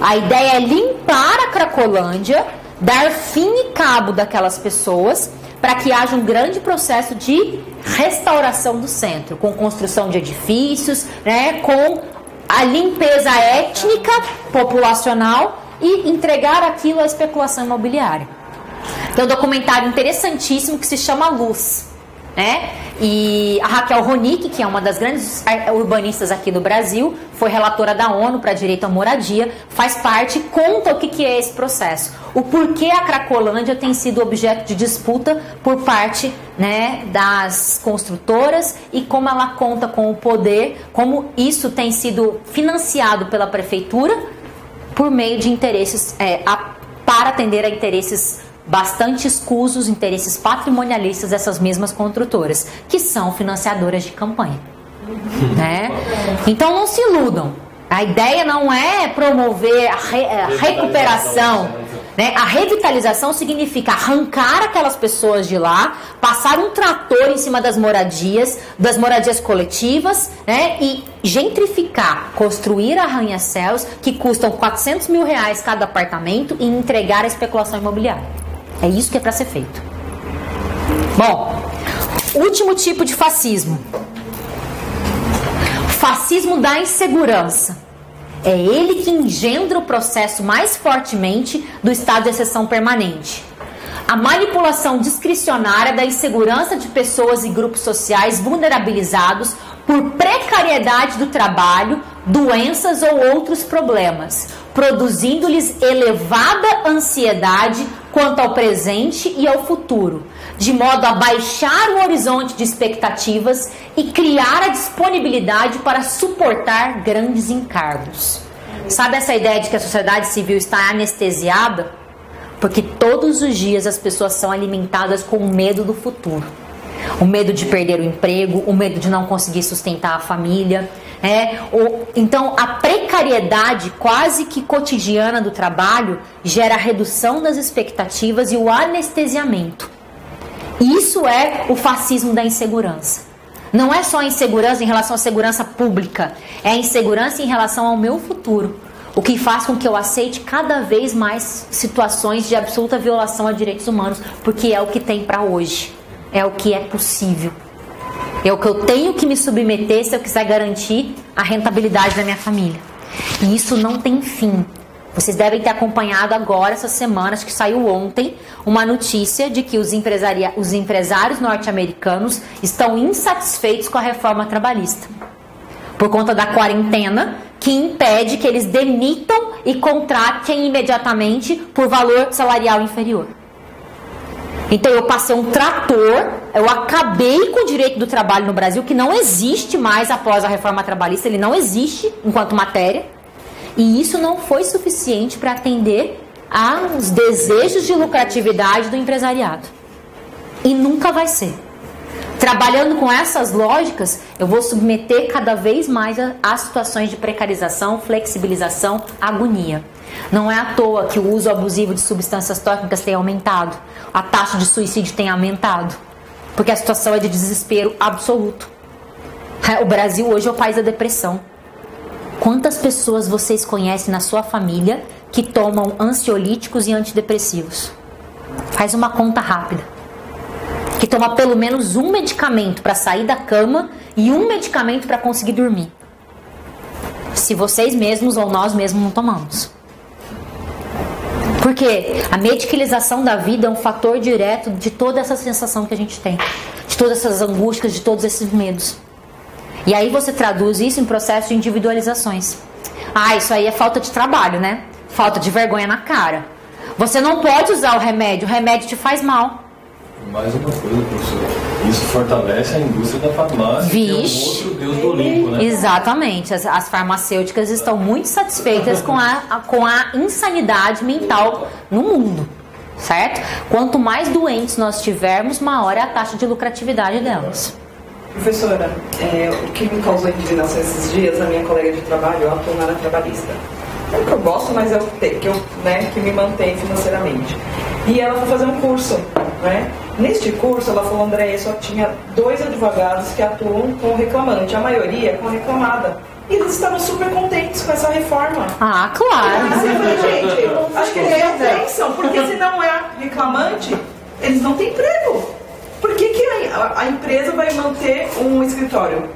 A ideia é limpar a Cracolândia, dar fim e cabo daquelas pessoas, para que haja um grande processo de restauração do centro, com construção de edifícios, né, com a limpeza étnica, populacional e entregar aquilo à especulação imobiliária. Tem um documentário interessantíssimo que se chama Luz, né? E a Raquel Ronick, que é uma das grandes urbanistas aqui do Brasil, foi relatora da ONU para direito à moradia, faz parte, conta o que é esse processo. O porquê a Cracolândia tem sido objeto de disputa por parte, né, das construtoras e como ela conta com o poder, como isso tem sido financiado pela prefeitura por meio de interesses, para atender a interesses bastante escusos, interesses patrimonialistas dessas mesmas construtoras, que são financiadoras de campanha. Né? Então não se iludam. A ideia não é promover a recuperação. Né? A revitalização significa arrancar aquelas pessoas de lá, passar um trator em cima das moradias coletivas, né? E gentrificar, construir arranha-céus que custam R$400 mil cada apartamento e entregar à especulação imobiliária. É isso que é para ser feito. Bom, último tipo de fascismo. Fascismo da insegurança. É ele que engendra o processo mais fortemente do estado de exceção permanente. A manipulação discricionária da insegurança de pessoas e grupos sociais vulnerabilizados por precariedade do trabalho, doenças ou outros problemas, produzindo-lhes elevada ansiedade quanto ao presente e ao futuro, de modo a baixar o horizonte de expectativas e criar a disponibilidade para suportar grandes encargos. Sabe essa ideia de que a sociedade civil está anestesiada? Porque todos os dias as pessoas são alimentadas com o medo do futuro. O medo de perder o emprego, o medo de não conseguir sustentar a família. Então a precariedade quase que cotidiana do trabalho gera a redução das expectativas e o anestesiamento. Isso é o fascismo da insegurança. Não é só a insegurança em relação à segurança pública, é a insegurança em relação ao meu futuro, o que faz com que eu aceite cada vez mais situações de absoluta violação a direitos humanos, porque é o que tem para hoje, é o que é possível. É o que eu tenho que me submeter se eu quiser garantir a rentabilidade da minha família. E isso não tem fim. Vocês devem ter acompanhado agora, essa semana, acho que saiu ontem, uma notícia de que os empresários norte-americanos estão insatisfeitos com a reforma trabalhista. Por conta da quarentena, que impede que eles demitam e contratem imediatamente por valor salarial inferior. Então eu passei um trator, eu acabei com o direito do trabalho no Brasil, que não existe mais após a reforma trabalhista, ele não existe enquanto matéria, e isso não foi suficiente para atender aos desejos de lucratividade do empresariado. E nunca vai ser. Trabalhando com essas lógicas, eu vou submeter cada vez mais a situações de precarização, flexibilização, agonia. Não é à toa que o uso abusivo de substâncias tóxicas tem aumentado, a taxa de suicídio tem aumentado, porque a situação é de desespero absoluto. O Brasil hoje é o país da depressão. Quantas pessoas vocês conhecem na sua família que tomam ansiolíticos e antidepressivos? Faz uma conta rápida. Que toma pelo menos um medicamento para sair da cama e um medicamento para conseguir dormir. Se vocês mesmos ou nós mesmos não tomamos. Porque a medicalização da vida é um fator direto de toda essa sensação que a gente tem. De todas essas angústias, de todos esses medos. E aí você traduz isso em processo de individualizações. Ah, isso aí é falta de trabalho, né? Falta de vergonha na cara. Você não pode usar o remédio te faz mal. Mais uma coisa, professor. Isso fortalece a indústria da farmácia, que é um outro deus do Olimpo, né? Exatamente. As farmacêuticas estão muito satisfeitas com a insanidade mental no mundo, certo? Quanto mais doentes nós tivermos, maior é a taxa de lucratividade delas. Professora, o que me causou indignação esses dias, a minha colega de trabalho, ela atuou na área trabalhista. É o que eu gosto, mas é o que me mantém financeiramente. E ela foi fazer um curso, né? Neste curso, ela falou, Andréia, só tinha 2 advogados que atuam com o reclamante, a maioria com a reclamada. E eles estavam super contentes com essa reforma. Ah, claro. Gente, acho que eles pensam, porque se não é reclamante, eles não têm emprego. Por que a empresa vai manter um escritório?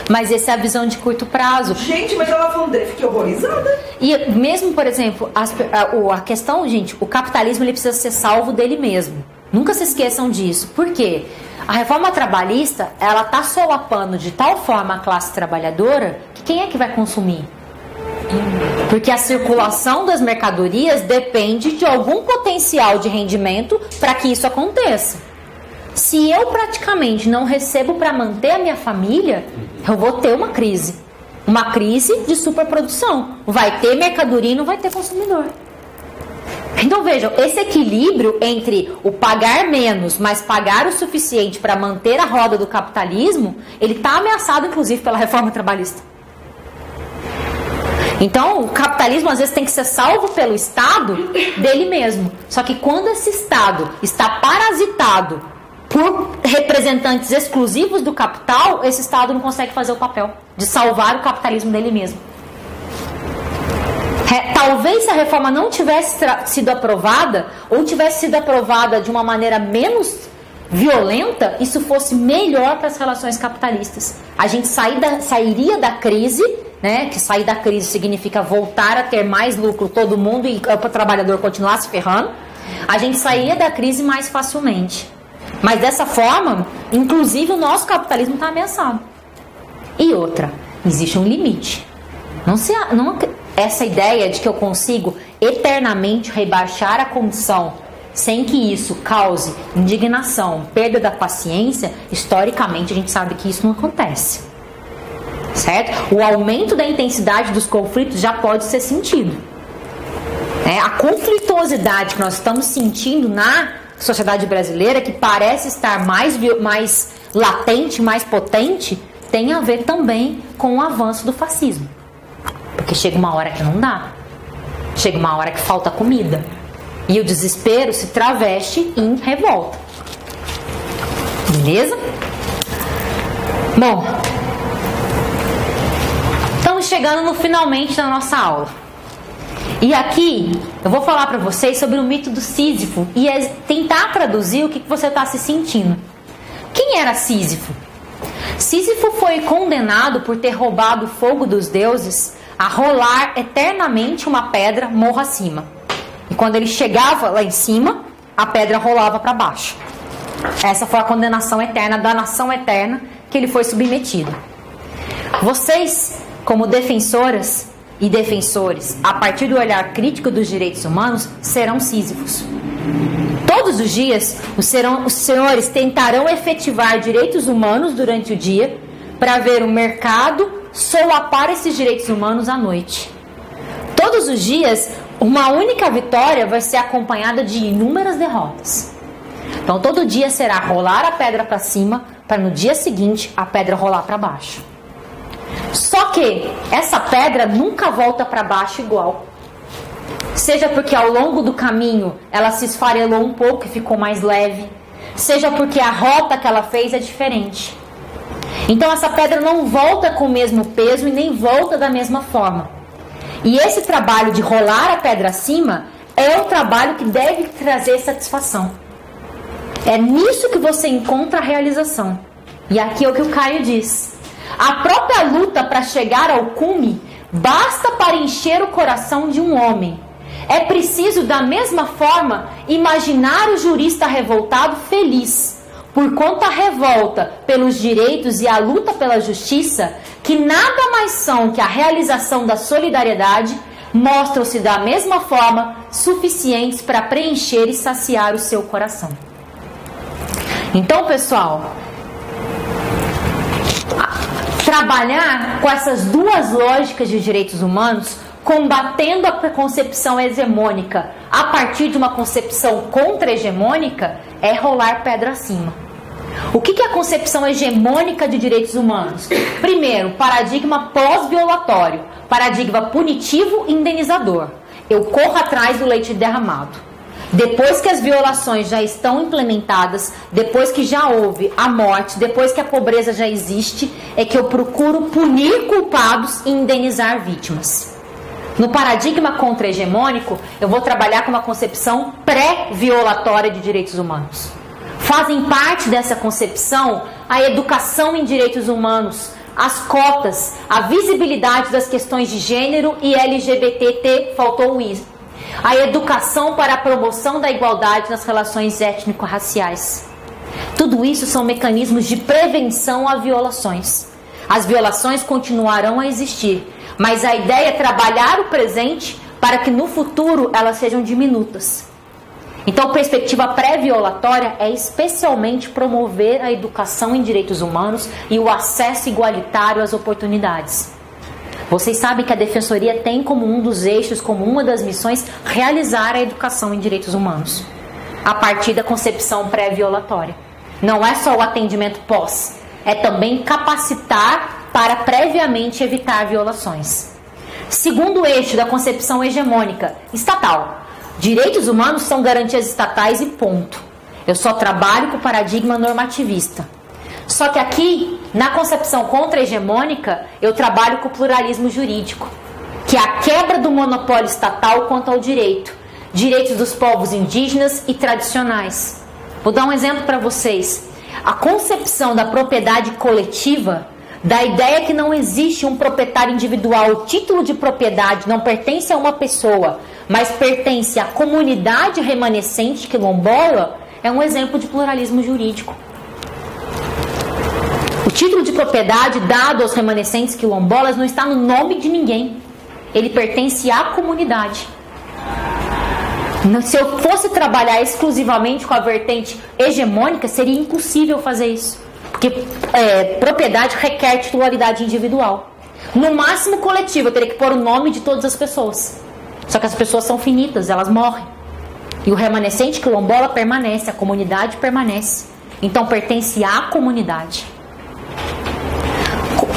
Mas essa é a visão de curto prazo. Gente, mas ela falando dele, fiquei horrorizada. E mesmo, por exemplo, a questão, gente, o capitalismo ele precisa ser salvo dele mesmo. Nunca se esqueçam disso. Por quê? A reforma trabalhista, ela está solapando de tal forma a classe trabalhadora que quem é que vai consumir? Porque a circulação das mercadorias depende de algum potencial de rendimento para que isso aconteça. Se eu praticamente não recebo para manter a minha família, eu vou ter uma crise. Uma crise de superprodução. Vai ter mercadoria e não vai ter consumidor. Então vejam, esse equilíbrio entre o pagar menos, mas pagar o suficiente para manter a roda do capitalismo, ele está ameaçado inclusive pela reforma trabalhista. Então, o capitalismo às vezes tem que ser salvo pelo Estado dele mesmo. Só que quando esse Estado está parasitado por representantes exclusivos do capital, esse Estado não consegue fazer o papel de salvar o capitalismo dele mesmo. Talvez se a reforma não tivesse sido aprovada, ou tivesse sido aprovada de uma maneira menos violenta, isso fosse melhor para as relações capitalistas. A gente sairia da crise, né? Que sair da crise significa voltar a ter mais lucro todo mundo e o trabalhador continuar se ferrando. A gente sairia da crise mais facilmente. Mas dessa forma, inclusive o nosso capitalismo está ameaçado. E outra, existe um limite. Essa ideia de que eu consigo eternamente rebaixar a condição sem que isso cause indignação, perda da paciência, historicamente a gente sabe que isso não acontece. Certo? O aumento da intensidade dos conflitos já pode ser sentido. A conflituosidade que nós estamos sentindo na sociedade brasileira, que parece estar mais latente, mais potente, tem a ver também com o avanço do fascismo. Porque chega uma hora que não dá. Chega uma hora que falta comida. E o desespero se traveste em revolta. Beleza? Bom, estamos chegando no finalmente da nossa aula. E aqui eu vou falar para vocês sobre o mito do Sísifo e tentar traduzir o que você está se sentindo. Quem era Sísifo? Sísifo foi condenado por ter roubado o fogo dos deuses a rolar eternamente uma pedra morro acima. E quando ele chegava lá em cima, a pedra rolava para baixo. Essa foi a condenação eterna, a danação eterna que ele foi submetido. Vocês, como defensoras e defensores, a partir do olhar crítico dos direitos humanos, serão Sísifos. Todos os dias, os senhores tentarão efetivar direitos humanos durante o dia para ver o mercado solapar esses direitos humanos à noite. Todos os dias, uma única vitória vai ser acompanhada de inúmeras derrotas. Então, todo dia será rolar a pedra para cima, para no dia seguinte a pedra rolar para baixo. Só que essa pedra nunca volta para baixo igual. Seja porque ao longo do caminho ela se esfarelou um pouco e ficou mais leve, seja porque a rota que ela fez é diferente. Então essa pedra não volta com o mesmo peso e nem volta da mesma forma. E esse trabalho de rolar a pedra acima é o trabalho que deve trazer satisfação. É nisso que você encontra a realização. E aqui é o que o Caio diz. A própria luta para chegar ao cume basta para encher o coração de um homem. É preciso, da mesma forma, imaginar o jurista revoltado feliz, porquanto a revolta pelos direitos e a luta pela justiça, que nada mais são que a realização da solidariedade, mostram-se da mesma forma suficientes para preencher e saciar o seu coração. Então, pessoal, trabalhar com essas duas lógicas de direitos humanos, combatendo a concepção hegemônica a partir de uma concepção contra-hegemônica, é rolar pedra acima. O que é a concepção hegemônica de direitos humanos? Primeiro, paradigma pós-violatório, paradigma punitivo e indenizador. Eu corro atrás do leite derramado. Depois que as violações já estão implementadas, depois que já houve a morte, depois que a pobreza já existe, é que eu procuro punir culpados e indenizar vítimas. No paradigma contra-hegemônico, eu vou trabalhar com uma concepção pré-violatória de direitos humanos. Fazem parte dessa concepção a educação em direitos humanos, as cotas, a visibilidade das questões de gênero e LGBT, faltou o I, a educação para a promoção da igualdade nas relações étnico-raciais. Tudo isso são mecanismos de prevenção a violações. As violações continuarão a existir, mas a ideia é trabalhar o presente para que no futuro elas sejam diminutas. Então, a perspectiva pré-violatória é especialmente promover a educação em direitos humanos e o acesso igualitário às oportunidades. Vocês sabem que a Defensoria tem como um dos eixos, como uma das missões, realizar a educação em direitos humanos, a partir da concepção pré-violatória. Não é só o atendimento pós, é também capacitar para previamente evitar violações. Segundo eixo da concepção hegemônica, estatal. Direitos humanos são garantias estatais e ponto. Eu só trabalho com o paradigma normativista. Só que aqui, na concepção contra-hegemônica, eu trabalho com o pluralismo jurídico, que é a quebra do monopólio estatal quanto ao direito. Direitos dos povos indígenas e tradicionais. Vou dar um exemplo para vocês. A concepção da propriedade coletiva, da ideia que não existe um proprietário individual, o título de propriedade não pertence a uma pessoa, mas pertence à comunidade remanescente quilombola, é um exemplo de pluralismo jurídico. O título de propriedade dado aos remanescentes quilombolas não está no nome de ninguém. Ele pertence à comunidade. Se eu fosse trabalhar exclusivamente com a vertente hegemônica, seria impossível fazer isso. Porque propriedade requer titularidade individual. No máximo coletivo, eu teria que pôr o nome de todas as pessoas. Só que as pessoas são finitas, elas morrem. E o remanescente quilombola permanece, a comunidade permanece. Então pertence à comunidade.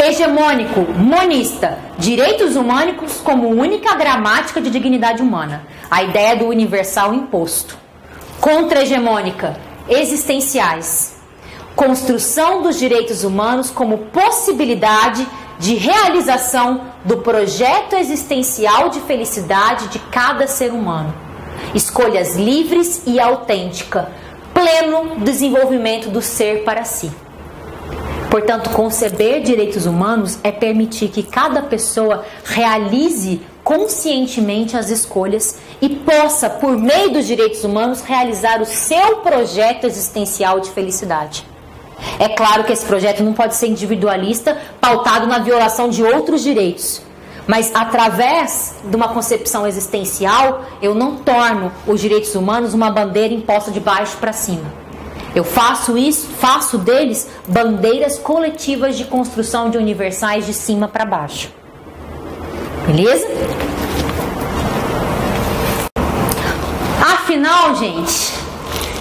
Hegemônico, monista, direitos humanos como única gramática de dignidade humana. A ideia do universal imposto. Contra-hegemônica, existenciais. Construção dos direitos humanos como possibilidade de realização do projeto existencial de felicidade de cada ser humano. Escolhas livres e autênticas. Pleno desenvolvimento do ser para si. Portanto, conceber direitos humanos é permitir que cada pessoa realize conscientemente as escolhas e possa, por meio dos direitos humanos, realizar o seu projeto existencial de felicidade. É claro que esse projeto não pode ser individualista, pautado na violação de outros direitos. Mas através de uma concepção existencial, eu não torno os direitos humanos uma bandeira imposta de baixo para cima. Eu faço deles bandeiras coletivas de construção de universais de cima para baixo. Beleza? Afinal, gente,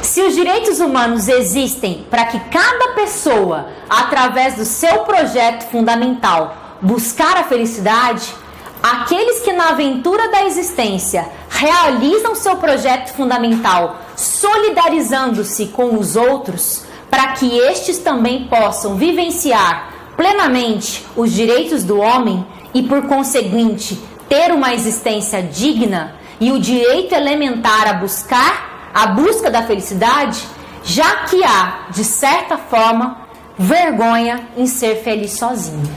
se os direitos humanos existem para que cada pessoa, através do seu projeto fundamental, buscar a felicidade, aqueles que na aventura da existência realizam seu projeto fundamental, solidarizando-se com os outros, para que estes também possam vivenciar plenamente os direitos do homem e, por conseguinte, ter uma existência digna e o direito elementar a busca da felicidade, já que há, de certa forma, vergonha em ser feliz sozinho.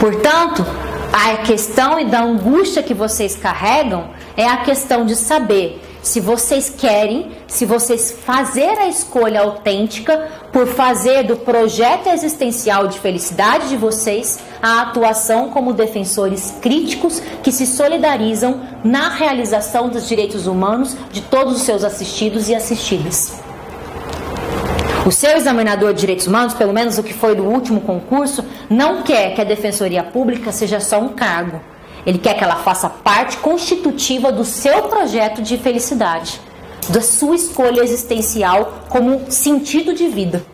Portanto, a questão e da angústia que vocês carregam é a questão de saber se vocês querem, se vocês fazer a escolha autêntica por fazer do projeto existencial de felicidade de vocês a atuação como defensores críticos que se solidarizam na realização dos direitos humanos de todos os seus assistidos e assistidas. O seu examinador de direitos humanos, pelo menos o que foi do último concurso, não quer que a Defensoria Pública seja só um cargo. Ele quer que ela faça parte constitutiva do seu projeto de felicidade, da sua escolha existencial como sentido de vida.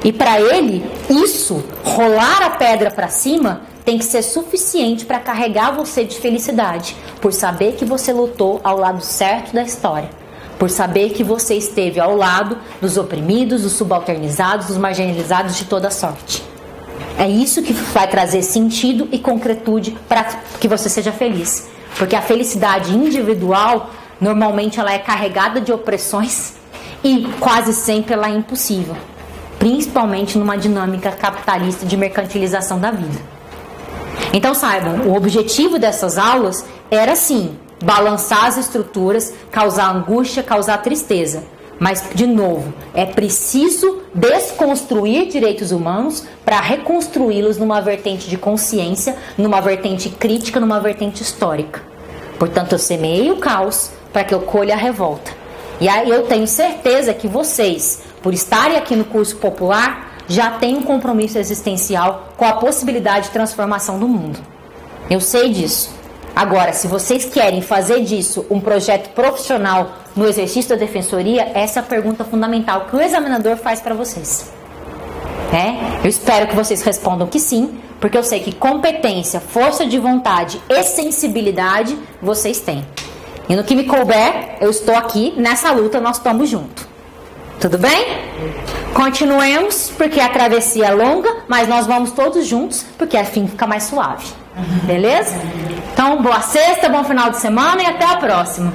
E para ele, isso, rolar a pedra para cima, tem que ser suficiente para carregar você de felicidade, por saber que você lutou ao lado certo da história. Por saber que você esteve ao lado dos oprimidos, dos subalternizados, dos marginalizados de toda sorte. É isso que vai trazer sentido e concretude para que você seja feliz. Porque a felicidade individual, normalmente ela é carregada de opressões E quase sempre ela é impossível, principalmente numa dinâmica capitalista de mercantilização da vida. Então saibam, o objetivo dessas aulas era sim, balançar as estruturas, causar angústia, causar tristeza. Mas, de novo, é preciso desconstruir direitos humanos para reconstruí-los numa vertente de consciência, numa vertente crítica, numa vertente histórica. Portanto, eu semeei o caos para que eu colha a revolta. E aí eu tenho certeza que vocês, por estarem aqui no curso popular, já têm um compromisso existencial com a possibilidade de transformação do mundo. Eu sei disso. Agora, se vocês querem fazer disso um projeto profissional no exercício da defensoria, essa é a pergunta fundamental que o examinador faz para vocês. Eu espero que vocês respondam que sim, porque eu sei que competência, força de vontade e sensibilidade vocês têm. E no que me couber, eu estou aqui, nessa luta nós estamos juntos. Tudo bem? Continuemos, porque a travessia é longa, mas nós vamos todos juntos, porque assim fica mais suave. Beleza? Então, boa sexta, bom final de semana e até a próxima.